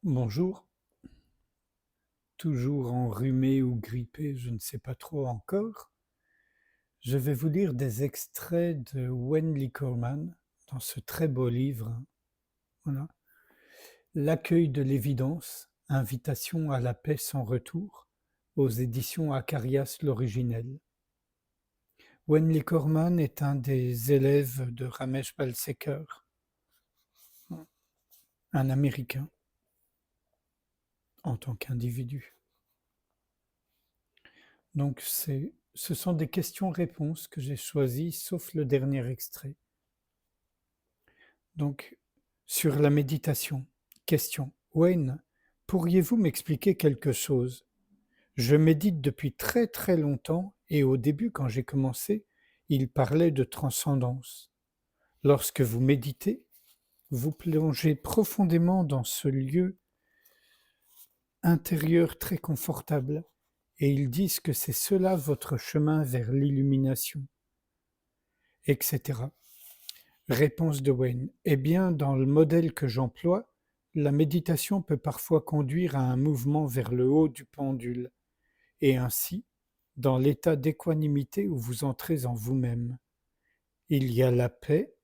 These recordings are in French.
Bonjour, toujours enrhumé ou grippé, je ne sais pas trop encore. Je vais vous lire des extraits de Wendy Coleman dans ce très beau livre, hein. Voilà. L'accueil de l'évidence, invitation à la paix sans retour, aux éditions Acarias l'originel. Wendy Coleman est un des élèves de Ramesh Balsekar, un Américain en tant qu'individu. Donc ce sont des questions-réponses que j'ai choisies, sauf le dernier extrait. Donc, sur la méditation. Question. Wayne, pourriez-vous m'expliquer quelque chose? Je médite depuis très très longtemps et au début, quand j'ai commencé, il parlait de transcendance. Lorsque vous méditez, vous plongez profondément dans ce lieu intérieur très confortable et ils disent que c'est cela votre chemin vers l'illumination, etc. Réponse de Wayne. Eh bien, dans le modèle que j'emploie, la méditation peut parfois conduire à un mouvement vers le haut du pendule, et ainsi, dans l'état d'équanimité où vous entrez en vous-même. Il y a la paix,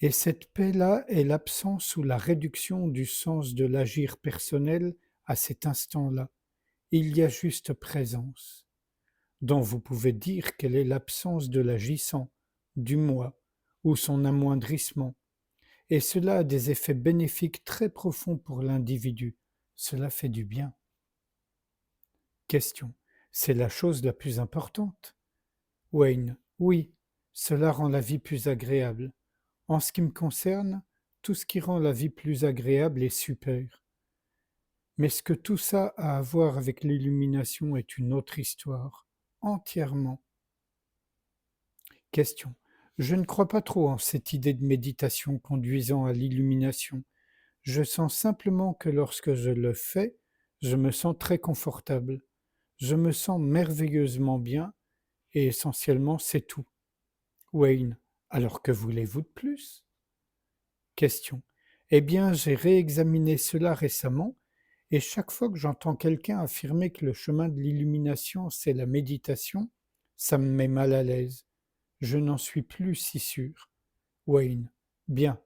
et cette paix-là est l'absence ou la réduction du sens de l'agir personnel à cet instant-là. Il y a juste présence, dont vous pouvez dire qu'elle est l'absence de l'agissant, du moi, ou son amoindrissement. Et cela a des effets bénéfiques très profonds pour l'individu. Cela fait du bien. Question. C'est la chose la plus importante. Wayne. Oui, cela rend la vie plus agréable. En ce qui me concerne, tout ce qui rend la vie plus agréable est super. Mais ce que tout ça a à voir avec l'illumination est une autre histoire. Entièrement. Question. Je ne crois pas trop en cette idée de méditation conduisant à l'illumination. Je sens simplement que lorsque je le fais, je me sens très confortable. Je me sens merveilleusement bien et essentiellement c'est tout. Wayne, alors que voulez-vous de plus? Question. Eh bien, j'ai réexaminé cela récemment et chaque fois que j'entends quelqu'un affirmer que le chemin de l'illumination c'est la méditation, ça me met mal à l'aise. Je n'en suis plus si sûr. Wayne. Bien.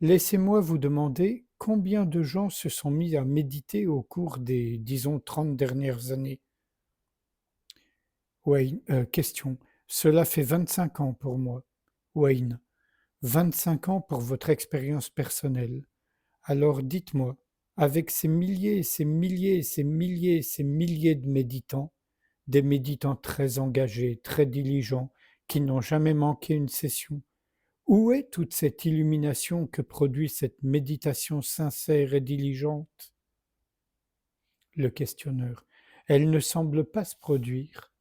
Laissez-moi vous demander combien de gens se sont mis à méditer au cours des, disons, 30 dernières années. Wayne, question. Cela fait 25 ans pour moi. Wayne, 25 ans pour votre expérience personnelle. Alors dites-moi, avec ces milliers et ces milliers et ces milliers et ces milliers de méditants, des méditants très engagés, très diligents, qui n'ont jamais manqué une session, où est toute cette illumination que produit cette méditation sincère et diligente? Le questionneur. Elle ne semble pas se produire.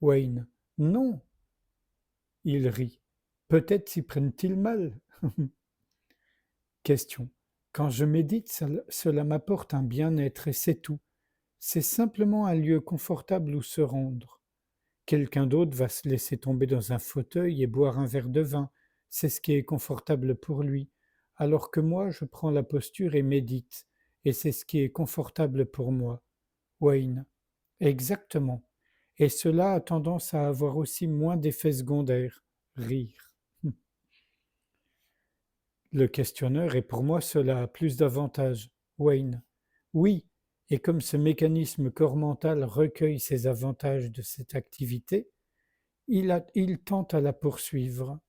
Wayne. Non. Il rit. Peut-être s'y prennent-ils mal. Question. Quand je médite, cela m'apporte un bien-être et c'est tout. C'est simplement un lieu confortable où se rendre. Quelqu'un d'autre va se laisser tomber dans un fauteuil et boire un verre de vin. C'est ce qui est confortable pour lui. Alors que moi, je prends la posture et médite. Et c'est ce qui est confortable pour moi. Wayne. Exactement. Et cela a tendance à avoir aussi moins d'effets secondaires. Rire. Le questionneur, et pour moi cela a plus d'avantages. Wayne. Oui, et comme ce mécanisme corps mental recueille ces avantages de cette activité, il tente à la poursuivre.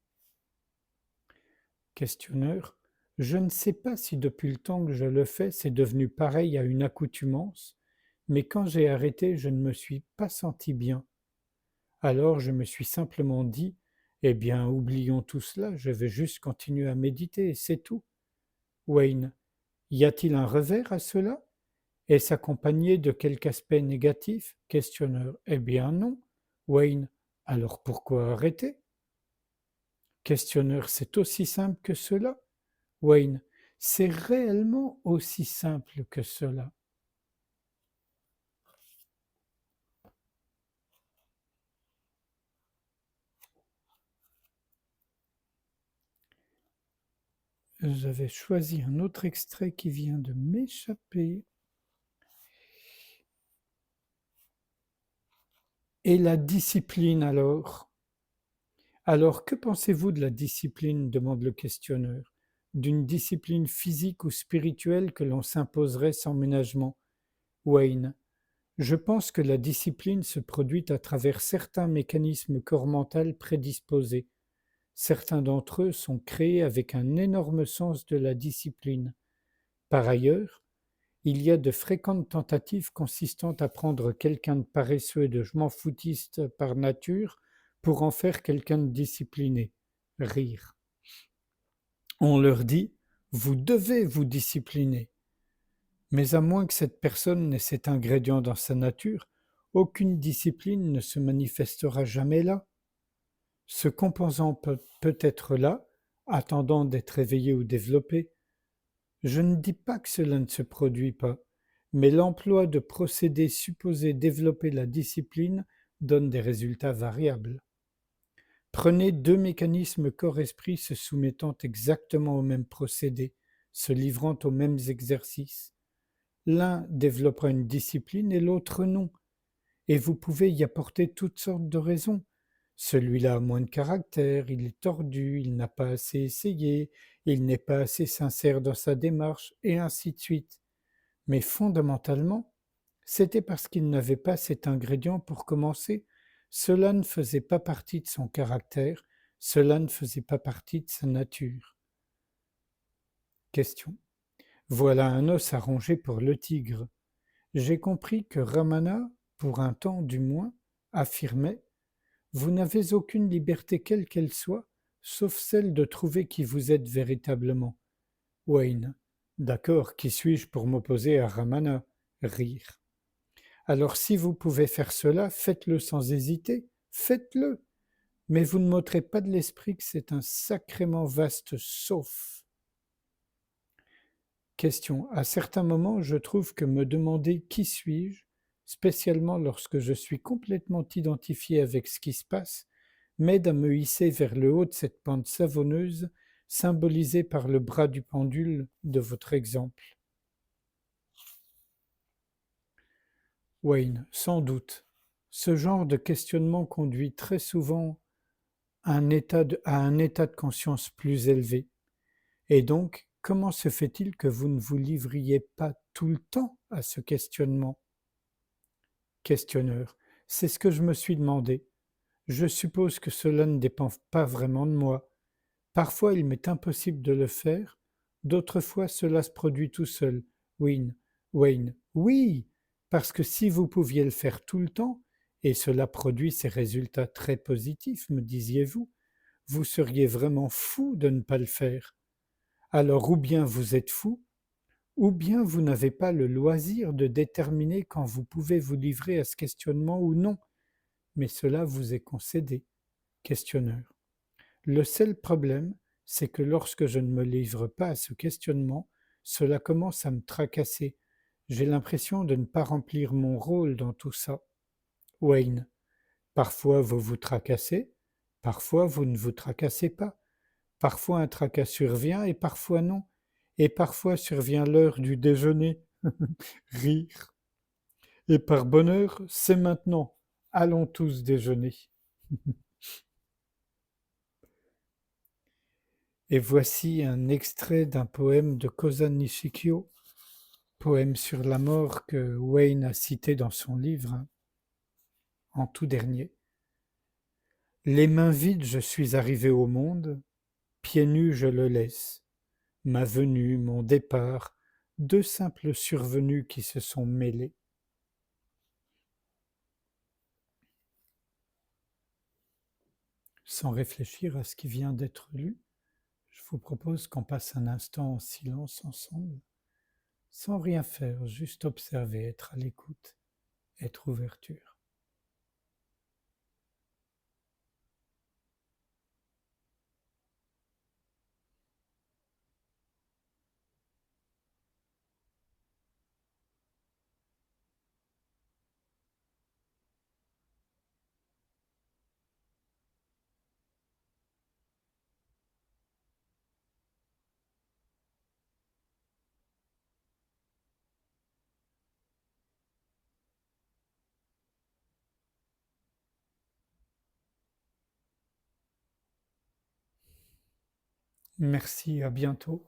Questionneur. Je ne sais pas si depuis le temps que je le fais, c'est devenu pareil à une accoutumance, mais quand j'ai arrêté, je ne me suis pas senti bien. Alors je me suis simplement dit, eh bien, oublions tout cela, je vais juste continuer à méditer, et c'est tout. Wayne. Y a-t-il un revers à cela? Est-ce accompagné de quelque aspect négatif? Questionneur. Eh bien non. Wayne. Alors pourquoi arrêter? Questionneur. C'est aussi simple que cela? Wayne. C'est réellement aussi simple que cela. J'avais choisi un autre extrait qui vient de m'échapper. Et la discipline alors? Alors, que pensez-vous de la discipline? Demande le questionneur. D'une discipline physique ou spirituelle que l'on s'imposerait sans ménagement? Wayne. Je pense que la discipline se produit à travers certains mécanismes corps-mental prédisposés. Certains d'entre eux sont créés avec un énorme sens de la discipline. Par ailleurs, il y a de fréquentes tentatives consistant à prendre quelqu'un de paresseux et de je m'en foutiste par nature pour en faire quelqu'un de discipliné. Rire. On leur dit: vous devez vous discipliner. Mais à moins que cette personne n'ait cet ingrédient dans sa nature, aucune discipline ne se manifestera jamais là. Ce composant peut être là, attendant d'être éveillé ou développé. Je ne dis pas que cela ne se produit pas, mais l'emploi de procédés supposés développer la discipline donne des résultats variables. Prenez deux mécanismes corps-esprit se soumettant exactement au même procédé, se livrant aux mêmes exercices. L'un développera une discipline et l'autre non, et vous pouvez y apporter toutes sortes de raisons. Celui-là a moins de caractère, il est tordu, il n'a pas assez essayé, il n'est pas assez sincère dans sa démarche, et ainsi de suite. Mais fondamentalement, c'était parce qu'il n'avait pas cet ingrédient pour commencer. Cela ne faisait pas partie de son caractère, cela ne faisait pas partie de sa nature. Question. Voilà un os à ronger pour le tigre. J'ai compris que Ramana, pour un temps du moins, affirmait: vous n'avez aucune liberté quelle qu'elle soit, sauf celle de trouver qui vous êtes véritablement. Wayne. D'accord, qui suis-je pour m'opposer à Ramana? Rire. Alors si vous pouvez faire cela, faites-le sans hésiter, faites-le. Mais vous ne m'ôterez pas de l'esprit que c'est un sacrément vaste sauf. Question. À certains moments, je trouve que me demander qui suis-je, spécialement lorsque je suis complètement identifié avec ce qui se passe, m'aide à me hisser vers le haut de cette pente savonneuse, symbolisée par le bras du pendule de votre exemple. Wayne, sans doute. Ce genre de questionnement conduit très souvent à un état de conscience plus élevé. Et donc, comment se fait-il que vous ne vous livriez pas tout le temps à ce questionnement? Questionneur. C'est ce que je me suis demandé. Je suppose que cela ne dépend pas vraiment de moi. Parfois il m'est impossible de le faire, d'autres fois cela se produit tout seul. Wayne. Wayne. Oui, parce que si vous pouviez le faire tout le temps, et cela produit ces résultats très positifs, me disiez-vous, vous seriez vraiment fou de ne pas le faire. Alors ou bien vous êtes fou, ou bien vous n'avez pas le loisir de déterminer quand vous pouvez vous livrer à ce questionnement ou non, mais cela vous est concédé. Questionneur. Le seul problème, c'est que lorsque je ne me livre pas à ce questionnement, cela commence à me tracasser. J'ai l'impression de ne pas remplir mon rôle dans tout ça. Wayne. Parfois vous vous tracassez, parfois vous ne vous tracassez pas. Parfois un tracas survient et parfois non. Et parfois survient l'heure du déjeuner. Rire. Et par bonheur, c'est maintenant. Allons tous déjeuner. Et voici un extrait d'un poème de Koza Nishikyo, poème sur la mort que Wayne a cité dans son livre, en tout dernier. Les mains vides, je suis arrivé au monde, pieds nus, je le laisse. Ma venue, mon départ, deux simples survenues qui se sont mêlées. Sans réfléchir à ce qui vient d'être lu, je vous propose qu'on passe un instant en silence ensemble, sans rien faire, juste observer, être à l'écoute, être ouverture. Merci, à bientôt.